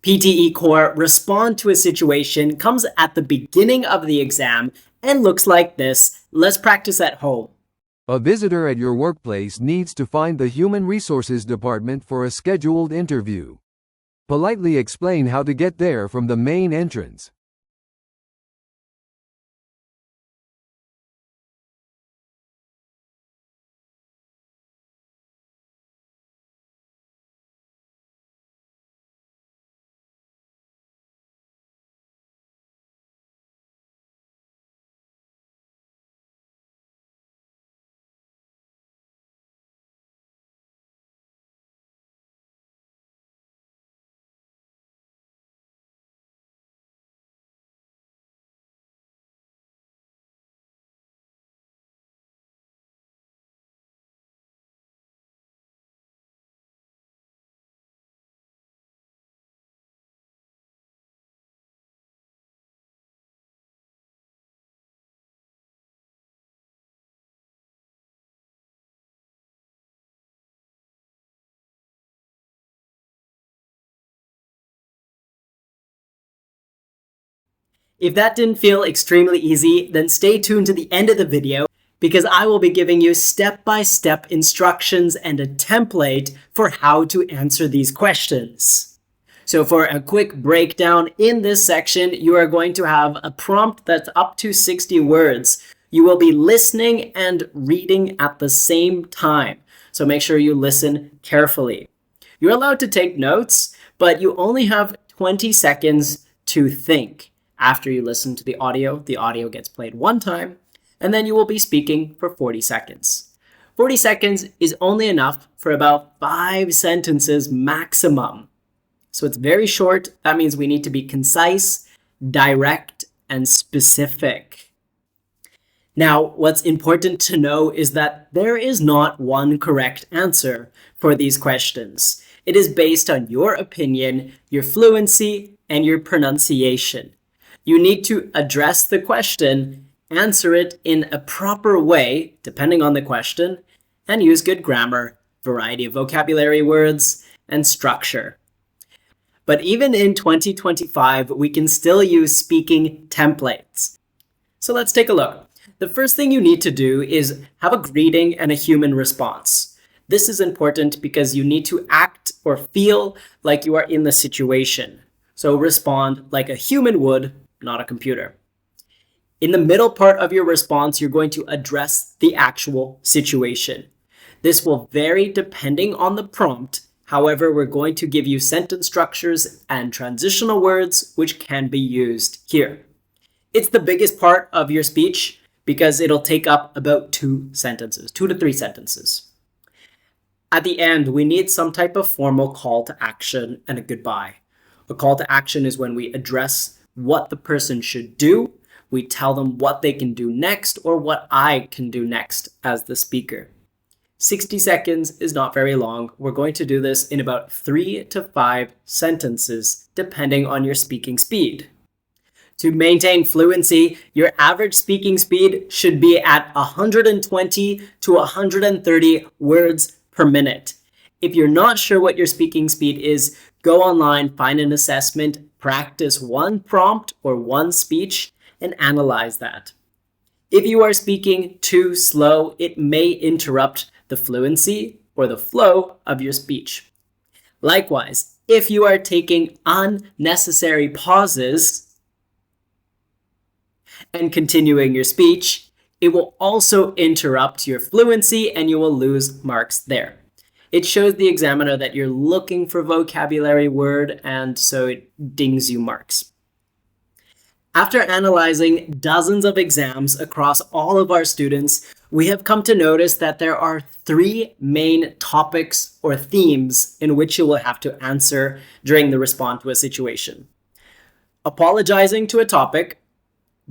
PTE Core Respond to a Situation comes at the beginning of the exam and looks like this. Let's practice at home. A visitor at your workplace needs to find the Human Resources Department for a scheduled interview. Politely explain how to get there from the main entrance. If that didn't feel extremely easy, then stay tuned to the end of the video because I will be giving you step-by-step instructions and a template for how to answer these questions. So for a quick breakdown, in this section, you are going to have a prompt that's up to 60 words. You will be listening and reading at the same time. So make sure you listen carefully. You're allowed to take notes, but you only have 20 seconds to think. After you listen to the audio gets played one time, and then you will be speaking for 40 seconds. 40 seconds is only enough for about 5 sentences maximum. So it's very short. That means we need to be concise, direct, and specific. Now, what's important to know is that there is not one correct answer for these questions. It is based on your opinion, your fluency, and your pronunciation. You need to address the question, answer it in a proper way, depending on the question, and use good grammar, variety of vocabulary words, and structure. But even in 2025, we can still use speaking templates. So let's take a look. The first thing you need to do is have a greeting and a human response. This is important because you need to act or feel like you are in the situation. So respond like a human would, not a computer. In the middle part of your response, you're going to address the actual situation. This will vary depending on the prompt. However, we're going to give you sentence structures and transitional words which can be used here. It's the biggest part of your speech because it'll take up about 2 to 3 sentences. At the end, we need some type of formal call to action and a goodbye. A call to action is when we address what the person should do. We tell them what they can do next or what I can do next as the speaker. 60 seconds is not very long. We're going to do this in about 3 to 5 sentences, depending on your speaking speed. To maintain fluency, your average speaking speed should be at 120 to 130 words per minute. If you're not sure what your speaking speed is, go online, find an assessment, practice one prompt or one speech, and analyze that. If you are speaking too slow, it may interrupt the fluency or the flow of your speech. Likewise, if you are taking unnecessary pauses and continuing your speech, it will also interrupt your fluency and you will lose marks there. It shows the examiner that you're looking for vocabulary word, and so it dings you marks. After analyzing dozens of exams across all of our students, we have come to notice that there are 3 main topics or themes in which you will have to answer during the respond to a situation. Apologizing to a topic,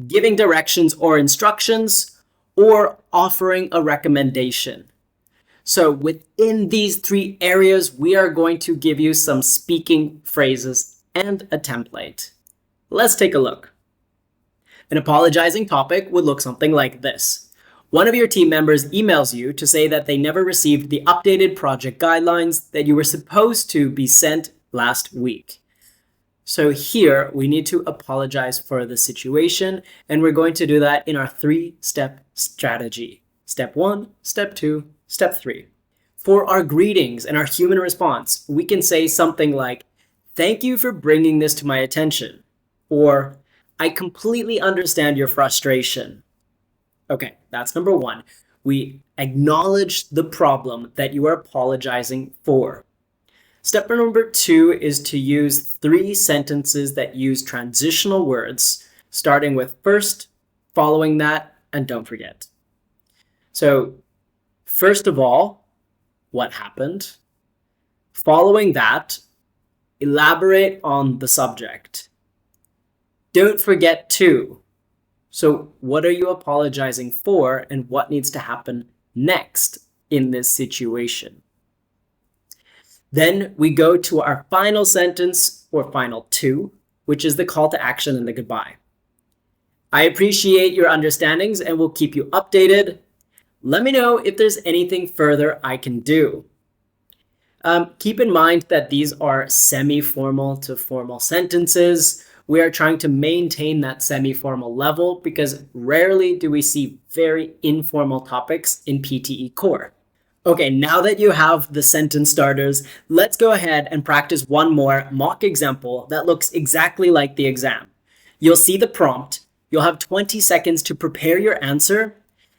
giving directions or instructions, or offering a recommendation. So within these 3 areas, we are going to give you some speaking phrases and a template. Let's take a look. An apologizing topic would look something like this. One of your team members emails you to say that they never received the updated project guidelines that you were supposed to be sent last week. So here we need to apologize for the situation, and we're going to do that in our 3-step strategy. Step 1, step 2, step 3. For our greetings and our human response, we can say something like, "Thank you for bringing this to my attention," or "I completely understand your frustration." Okay, that's number 1. We acknowledge the problem that you are apologizing for. Step number 2 is to use 3 sentences that use transitional words, starting with first, following that, and don't forget. So, first of all, what happened? Following that, elaborate on the subject. Don't forget to. So, what are you apologizing for, and what needs to happen next in this situation? Then we go to our final sentence, or final 2, which is the call to action and the goodbye. I appreciate your understandings and will keep you updated. Let me know if there's anything further I can do. Keep in mind that these are semi-formal to formal sentences. We are trying to maintain that semi-formal level because rarely do we see very informal topics in PTE Core. Okay, now that you have the sentence starters, let's go ahead and practice one more mock example that looks exactly like the exam. You'll see the prompt, you'll have 20 seconds to prepare your answer,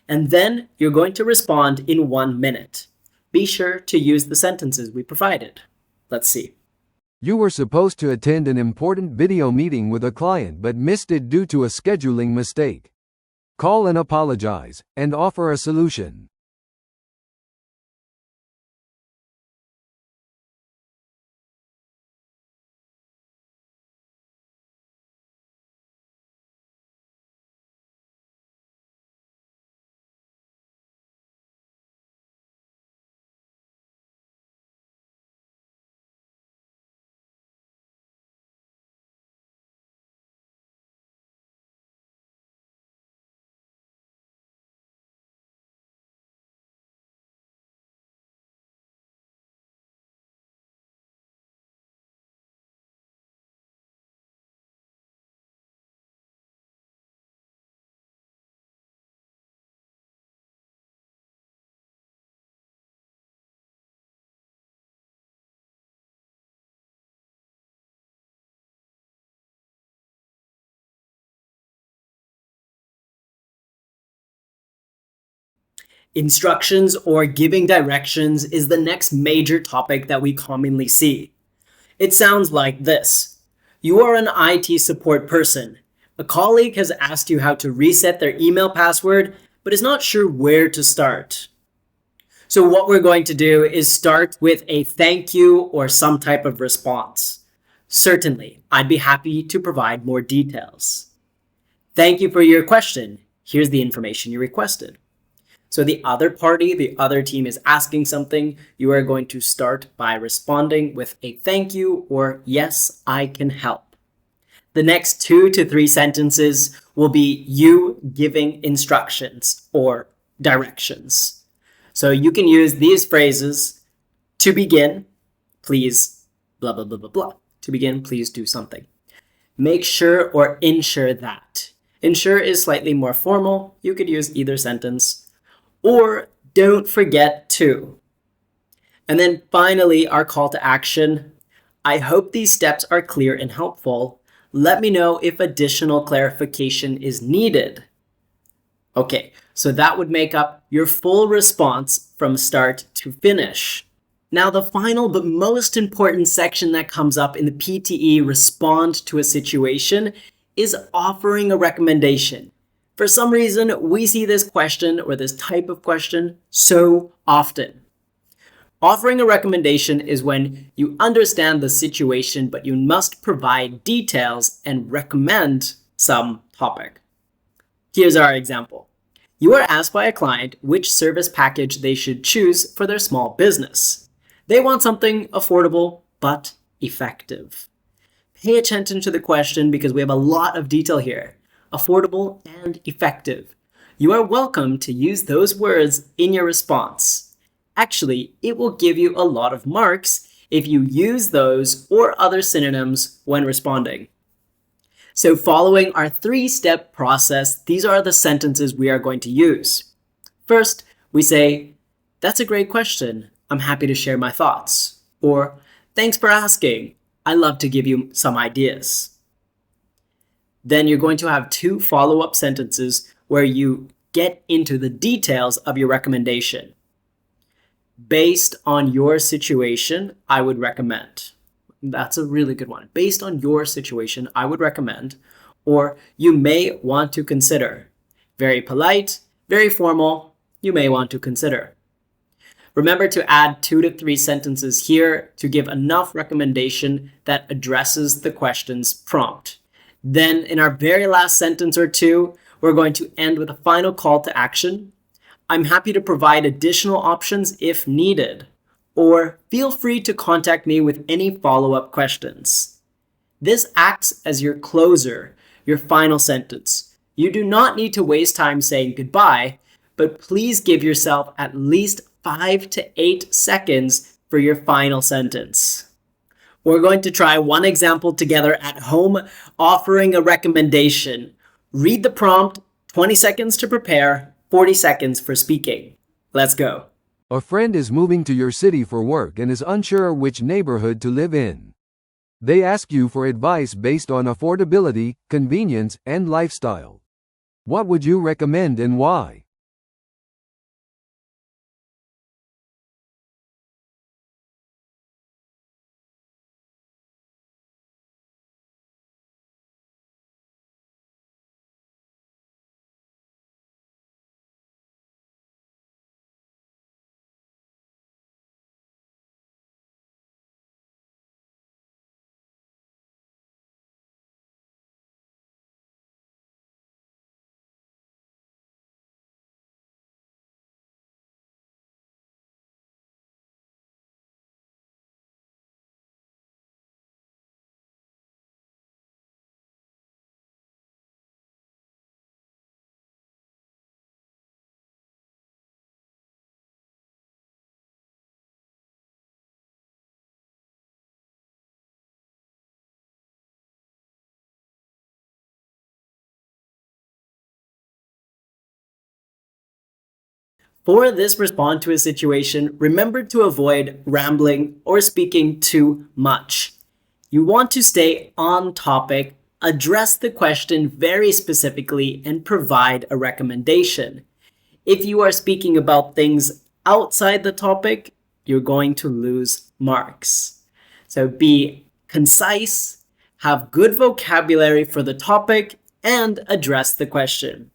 and then you're going to respond in 1 minute. Be sure to use the sentences we provided. Let's see. You were supposed to attend an important video meeting with a client but missed it due to a scheduling mistake. Call and apologize, and offer a solution. Instructions or giving directions is the next major topic that we commonly see. It sounds like this. You are an IT support person. A colleague has asked you how to reset their email password, but is not sure where to start. So what we're going to do is start with a thank you or some type of response. Certainly, I'd be happy to provide more details. Thank you for your question. Here's the information you requested. So the other party, the other team is asking something. You are going to start by responding with a thank you or yes, I can help. The next 2 to 3 sentences will be you giving instructions or directions. So you can use these phrases: to begin, please, blah, blah, blah, blah, blah. To begin, please do something. Make sure or ensure that. Ensure is slightly more formal. You could use either sentence. Or don't forget to. And then finally, our call to action. I hope these steps are clear and helpful. Let me know if additional clarification is needed. Okay, so that would make up your full response from start to finish. Now, the final but most important section that comes up in the PTE respond to a situation is offering a recommendation. For some reason, we see this question or this type of question so often. Offering a recommendation is when you understand the situation, but you must provide details and recommend some topic. Here's our example. You are asked by a client which service package they should choose for their small business. They want something affordable but effective. Pay attention to the question because we have a lot of detail here. Affordable and effective. You are welcome to use those words in your response. Actually, it will give you a lot of marks if you use those or other synonyms when responding. So following our 3-step process, these are the sentences we are going to use. First, we say, "That's a great question. I'm happy to share my thoughts." Or, "Thanks for asking. I'd love to give you some ideas." Then you're going to have 2 follow-up sentences where you get into the details of your recommendation. "Based on your situation, I would recommend." That's a really good one. "Based on your situation, I would recommend." Or, "You may want to consider." Very polite, very formal. "You may want to consider." Remember to add 2 to 3 sentences here to give enough recommendation that addresses the question's prompt. Then in our very last sentence or 2, we're going to end with a final call to action. "I'm happy to provide additional options if needed." Or, "Feel free to contact me with any follow-up questions." This acts as your closer, your final sentence. You do not need to waste time saying goodbye, but please give yourself at least 5 to 8 seconds for your final sentence. We're going to try one example together at home, offering a recommendation. Read the prompt, 20 seconds to prepare, 40 seconds for speaking. Let's go. A friend is moving to your city for work and is unsure which neighborhood to live in. They ask you for advice based on affordability, convenience, and lifestyle. What would you recommend and why? For this respond to a situation, remember to avoid rambling or speaking too much. You want to stay on topic, address the question very specifically, and provide a recommendation. If you are speaking about things outside the topic, you're going to lose marks. So be concise, have good vocabulary for the topic, and address the question.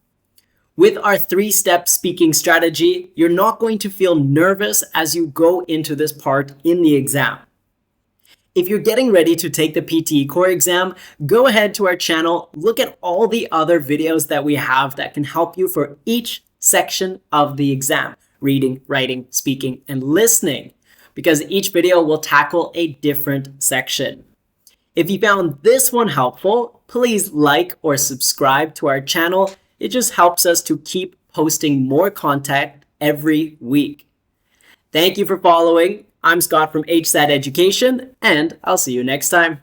With our 3-step speaking strategy, you're not going to feel nervous as you go into this part in the exam. If you're getting ready to take the PTE Core exam, go ahead to our channel, look at all the other videos that we have that can help you for each section of the exam: reading, writing, speaking, and listening, because each video will tackle a different section. If you found this one helpful, please like or subscribe to our channel. It just helps us to keep posting more content every week. Thank you for following. I'm Scott from HZad Education, and I'll see you next time.